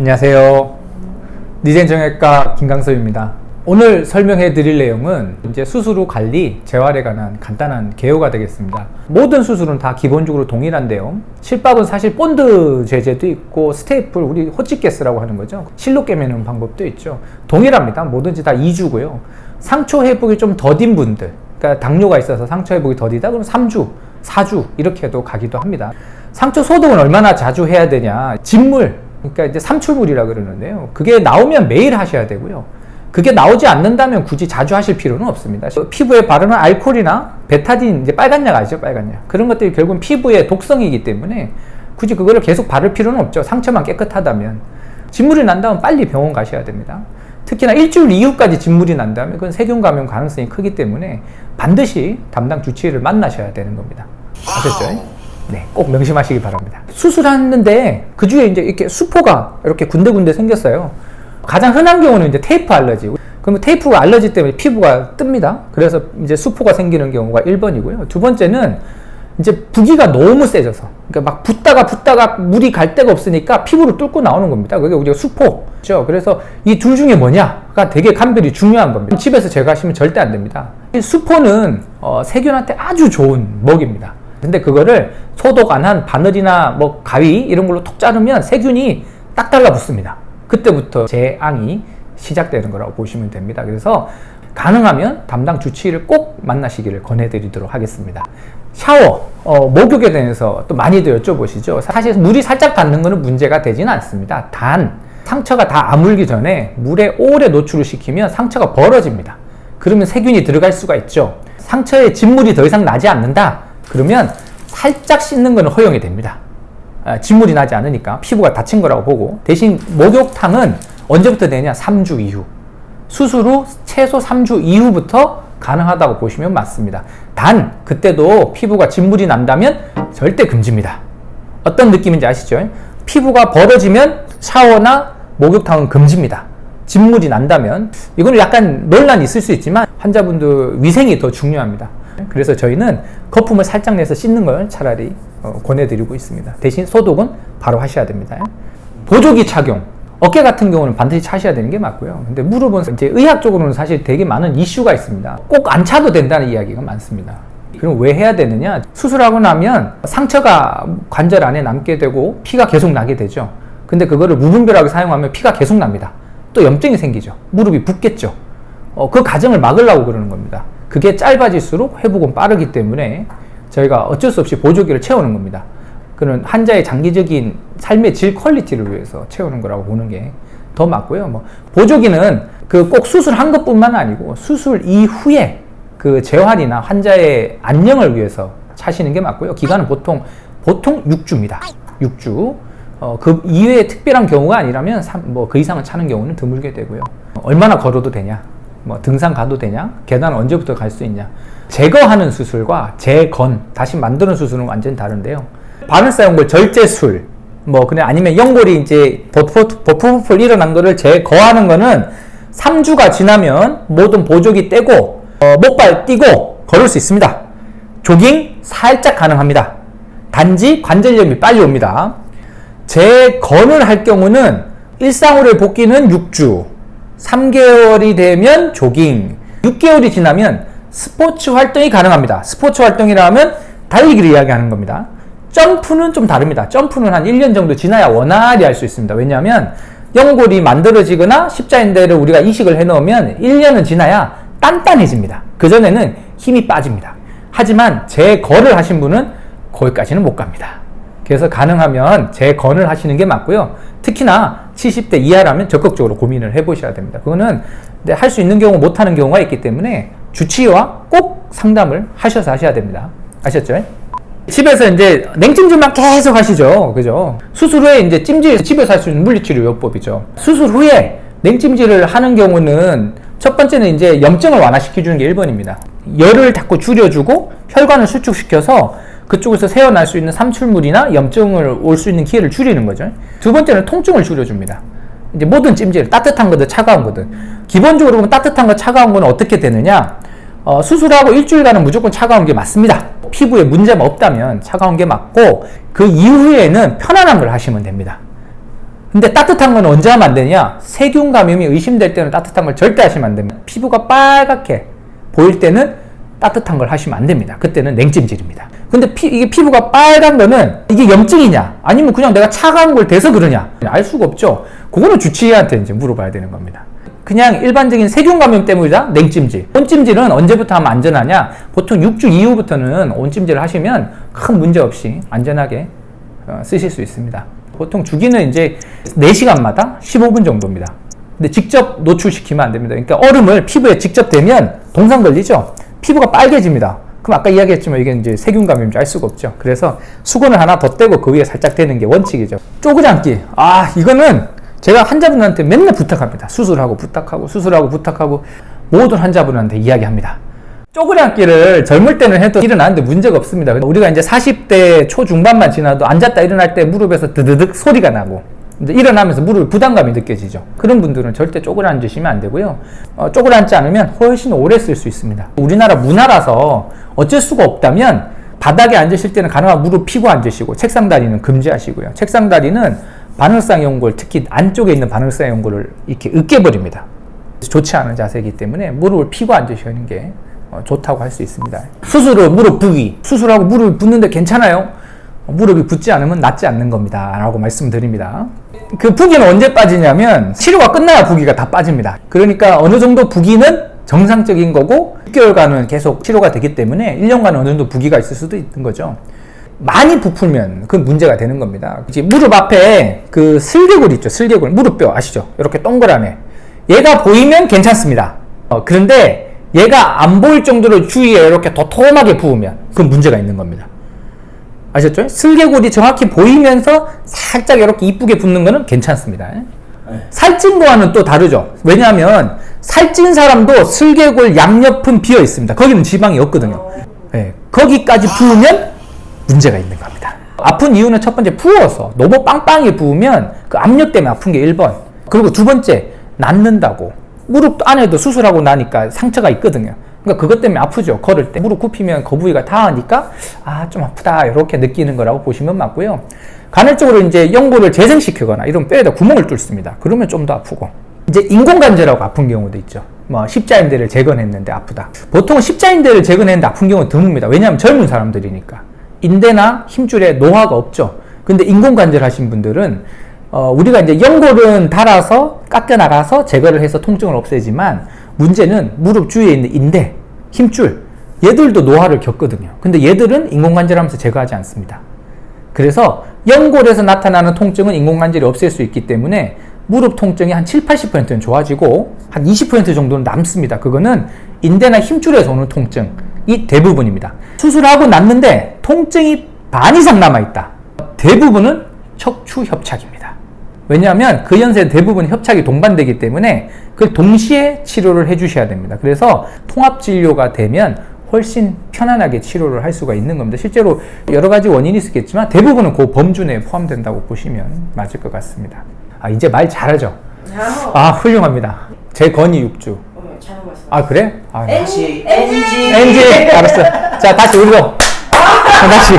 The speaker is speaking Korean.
안녕하세요. 니젠정형외과 김강섭입니다. 오늘 설명해 드릴 내용은 이제 수술 후 관리, 재활에 관한 간단한 개요가 되겠습니다. 모든 수술은 다 기본적으로 동일한데요. 실밥은 사실 본드 제제도 있고 스테이플, 우리 호치게스라고 하는 거죠. 실로 꿰매는 방법도 있죠. 동일합니다. 뭐든지 다 2주고요. 상처 회복이 좀 더딘 분들, 그러니까 당뇨가 있어서 상처 회복이 더디다 그럼 3주, 4주 이렇게도 가기도 합니다. 상처 소독은 얼마나 자주 해야 되냐? 진물, 그러니까 이제 삼출물이라 그러는데요. 그게 나오면 매일 하셔야 되고요. 그게 나오지 않는다면 굳이 자주 하실 필요는 없습니다. 피부에 바르는 알코올이나 베타딘, 이제 빨간 약 아시죠? 빨간 약. 그런 것들이 결국은 피부의 독성이기 때문에 굳이 그거를 계속 바를 필요는 없죠. 상처만 깨끗하다면. 진물이 난다면 빨리 병원 가셔야 됩니다. 특히나 일주일 이후까지 진물이 난다면 그건 세균 감염 가능성이 크기 때문에 반드시 담당 주치의를 만나셔야 되는 겁니다. 아셨죠? 네, 꼭 명심하시기 바랍니다. 수술하는데 그 주에 이제 이렇게 수포가 이렇게 군데군데 생겼어요. 가장 흔한 경우는 이제 테이프 알러지. 그러면 테이프가 알러지 때문에 피부가 뜹니다. 그래서 이제 수포가 생기는 경우가 1번이고요. 두 번째는 이제 부기가 너무 세져서, 그러니까 막 붓다가 물이 갈 데가 없으니까 피부를 뚫고 나오는 겁니다. 그게 우리가 수포죠. 그래서 이 둘 중에 뭐냐가 되게 감별이 중요한 겁니다. 집에서 제거하시면 절대 안 됩니다. 이 수포는 세균한테 아주 좋은 먹입니다. 근데 그거를 소독 안 한 바늘이나 뭐 가위 이런 걸로 톡 자르면 세균이 딱 달라붙습니다. 그때부터 재앙이 시작되는 거라고 보시면 됩니다. 그래서 가능하면 담당 주치의를 꼭 만나시기를 권해드리도록 하겠습니다. 샤워, 목욕에 대해서 또 많이들 여쭤보시죠. 사실 물이 살짝 닿는 것은 문제가 되지는 않습니다. 단 상처가 다 아물기 전에 물에 오래 노출을 시키면 상처가 벌어집니다. 그러면 세균이 들어갈 수가 있죠. 상처에 진물이 더 이상 나지 않는다? 그러면 살짝 씻는 것은 허용이 됩니다. 진물이 나지 않으니까 피부가 다친 거라고 보고, 대신 목욕탕은 언제부터 되냐? 3주 이후. 수술 후 최소 3주 이후부터 가능하다고 보시면 맞습니다. 단 그때도 피부가 진물이 난다면 절대 금지입니다. 어떤 느낌인지 아시죠? 피부가 벌어지면 샤워나 목욕탕은 금지입니다. 진물이 난다면. 이거는 약간 논란이 있을 수 있지만 환자분들 위생이 더 중요합니다. 그래서 저희는 거품을 살짝 내서 씻는 걸 차라리 권해드리고 있습니다. 대신 소독은 바로 하셔야 됩니다. 보조기 착용, 어깨 같은 경우는 반드시 차셔야 되는 게 맞고요. 근데 무릎은 이제 의학적으로는 사실 되게 많은 이슈가 있습니다. 꼭 안 차도 된다는 이야기가 많습니다. 그럼 왜 해야 되느냐? 수술하고 나면 상처가 관절 안에 남게 되고 피가 계속 나게 되죠. 근데 그거를 무분별하게 사용하면 피가 계속 납니다. 또 염증이 생기죠. 무릎이 붓겠죠. 그 과정을 막으려고 그러는 겁니다. 그게 짧아질수록 회복은 빠르기 때문에 저희가 어쩔 수 없이 보조기를 채우는 겁니다. 그는 환자의 장기적인 삶의 질 퀄리티를 위해서 채우는 거라고 보는 게 더 맞고요. 보조기는 꼭 수술한 것뿐만 아니고 수술 이후에 그 재활이나 환자의 안녕을 위해서 차시는 게 맞고요. 기간은 보통 6주입니다. 6주. 그 이외에 특별한 경우가 아니라면 그 이상은 차는 경우는 드물게 되고요. 얼마나 걸어도 되냐? 등산 가도 되냐? 계단 언제부터 갈 수 있냐? 제거하는 수술과 재건, 다시 만드는 수술은 완전히 다른데요. 바늘 사용물 절제술, 그냥 아니면 연골이 이제 버프풀 일어난 거를 제거하는 거는 3주가 지나면 모든 보조기 떼고, 목발 띄고 걸을 수 있습니다. 조깅 살짝 가능합니다. 단지 관절염이 빨리 옵니다. 재건을 할 경우는 일상으로의 복귀는 6주, 3개월이 되면 조깅, 6개월이 지나면 스포츠 활동이 가능합니다. 스포츠 활동이라면 달리기를 이야기하는 겁니다. 점프는 좀 다릅니다. 점프는 한 1년 정도 지나야 원활히 할 수 있습니다. 왜냐하면 연골이 만들어지거나 십자인대를 우리가 이식을 해놓으면 1년은 지나야 단단해집니다. 그전에는 힘이 빠집니다. 하지만 재건을 하신 분은 거기까지는 못 갑니다. 그래서 가능하면 재건을 하시는 게 맞고요. 특히나 70대 이하라면 적극적으로 고민을 해보셔야 됩니다. 그거는 할 수 있는 경우 못하는 경우가 있기 때문에 주치의와 꼭 상담을 하셔서 하셔야 됩니다. 아셨죠? 집에서 이제 냉찜질만 계속 하시죠. 그죠? 수술 후에 이제 찜질, 집에서 할 수 있는 물리치료 요법이죠. 수술 후에 냉찜질을 하는 경우는 첫 번째는 이제 염증을 완화시켜주는 게 1번입니다. 열을 자꾸 줄여주고 혈관을 수축시켜서 그쪽에서 새어날 수 있는 삼출물이나 염증을 올 수 있는 기회를 줄이는 거죠. 두 번째는 통증을 줄여줍니다. 이제 모든 찜질, 따뜻한 거든 차가운 거든. 기본적으로 보면 따뜻한 거, 차가운 거는 어떻게 되느냐? 수술하고 일주일간은 무조건 차가운 게 맞습니다. 피부에 문제가 없다면 차가운 게 맞고, 그 이후에는 편안한 걸 하시면 됩니다. 근데 따뜻한 건 언제 하면 안 되냐? 세균 감염이 의심될 때는 따뜻한 걸 절대 하시면 안 됩니다. 피부가 빨갛게 보일 때는 따뜻한 걸 하시면 안 됩니다. 그때는 냉찜질입니다. 근데 이게 피부가 빨간 거는 이게 염증이냐? 아니면 그냥 내가 차가운 걸 대서 그러냐? 알 수가 없죠. 그거는 주치의한테 이제 물어봐야 되는 겁니다. 그냥 일반적인 세균 감염 때문이다? 냉찜질. 온찜질은 언제부터 하면 안전하냐? 보통 6주 이후부터는 온찜질을 하시면 큰 문제 없이 안전하게 쓰실 수 있습니다. 보통 주기는 이제 4시간마다 15분 정도입니다. 근데 직접 노출시키면 안 됩니다. 그러니까 얼음을 피부에 직접 대면 동상 걸리죠? 피부가 빨개집니다. 그럼 아까 이야기했지만 이게 이제 세균 감염인지 알 수가 없죠. 그래서 수건을 하나 더 떼고 그 위에 살짝 대는 게 원칙이죠. 쪼그리 앉기. 이거는 제가 환자분한테 맨날 부탁합니다. 수술하고 부탁하고 모든 환자분한테 이야기합니다. 쪼그리 앉기를 젊을 때는 해도 일어나는데 문제가 없습니다. 우리가 이제 40대 초중반만 지나도 앉았다 일어날 때 무릎에서 드드득 소리가 나고 이제 일어나면서 무릎에 부담감이 느껴지죠. 그런 분들은 절대 쪼그리 앉으시면 안 되고요. 쪼그리 앉지 않으면 훨씬 오래 쓸 수 있습니다. 우리나라 문화라서 어쩔 수가 없다면 바닥에 앉으실 때는 가능한 무릎 펴고 앉으시고 책상 다리는 금지하시고요. 책상 다리는 바늘상 연골, 특히 안쪽에 있는 바늘상 연골을 이렇게 으깨버립니다. 좋지 않은 자세이기 때문에 무릎을 펴고 앉으시는 게 좋다고 할 수 있습니다. 수술로 무릎 붓기. 수술하고 무릎이 붓는데 괜찮아요? 무릎이 붓지 않으면 낫지 않는 겁니다. 라고 말씀드립니다. 그 붓기는 언제 빠지냐면 치료가 끝나야 붓기가 다 빠집니다. 그러니까 어느 정도 붓기는 정상적인 거고 6개월간은 계속 치료가 되기 때문에 1년간 어느 정도 붓기가 있을 수도 있는 거죠. 많이 부풀면 그 문제가 되는 겁니다. 이제 무릎 앞에 그 슬개골 있죠. 슬개골. 무릎뼈 아시죠? 이렇게 동그라미. 얘가 보이면 괜찮습니다. 그런데 얘가 안 보일 정도로 주위에 이렇게 도톰하게 부으면 그건 문제가 있는 겁니다. 아셨죠? 슬개골이 정확히 보이면서 살짝 이렇게 이쁘게 붓는 거는 괜찮습니다. 살찐 거와는 또 다르죠. 왜냐하면 살찐 사람도 슬개골 양옆은 비어 있습니다. 거기는 지방이 없거든요. 거기까지 부으면 문제가 있는 겁니다. 아픈 이유는 첫 번째 부어서 너무 빵빵하게 부으면 그 압력 때문에 아픈 게 1번. 그리고 두 번째 낫는다고. 무릎 안에도 수술하고 나니까 상처가 있거든요. 그러니까 그것 때문에 아프죠. 걸을 때 무릎 굽히면 그 부위가 닿으니까 좀 아프다 이렇게 느끼는 거라고 보시면 맞고요. 간헐적으로 이제 연골을 재생시키거나 이런 뼈에다 구멍을 뚫습니다. 그러면 좀 더 아프고 이제 인공관절하고 아픈 경우도 있죠. 십자인대를 재건했는데 아프다. 보통 십자인대를 재건했는데 아픈 경우는 드뭅니다. 왜냐하면 젊은 사람들이니까 인대나 힘줄에 노화가 없죠. 근데 인공관절 하신 분들은 우리가 이제 연골은 달아서 깎여 나가서 제거를 해서 통증을 없애지만 문제는 무릎 주위에 있는 인대, 힘줄 얘들도 노화를 겪거든요. 근데 얘들은 인공관절하면서 제거하지 않습니다. 그래서 연골에서 나타나는 통증은 인공관절이 없앨 수 있기 때문에 무릎 통증이 한 70-80%는 좋아지고 한 20% 정도는 남습니다. 그거는 인대나 힘줄에서 오는 통증이 대부분입니다. 수술하고 났는데 통증이 반 이상 남아있다. 대부분은 척추협착입니다. 왜냐하면 그 연세 대부분 협착이 동반되기 때문에 그걸 동시에 치료를 해주셔야 됩니다. 그래서 통합진료가 되면 훨씬 편안하게 치료를 할 수가 있는 겁니다. 실제로 여러 가지 원인이 있겠지만 대부분은 그 범주 내에 포함된다고 보시면 맞을 것 같습니다. 이제 말 잘하죠? 훌륭합니다. 제 건이 6주. 잘하고 있어. 그래? NG. 알았어. 자, 다시 우리도. 다시.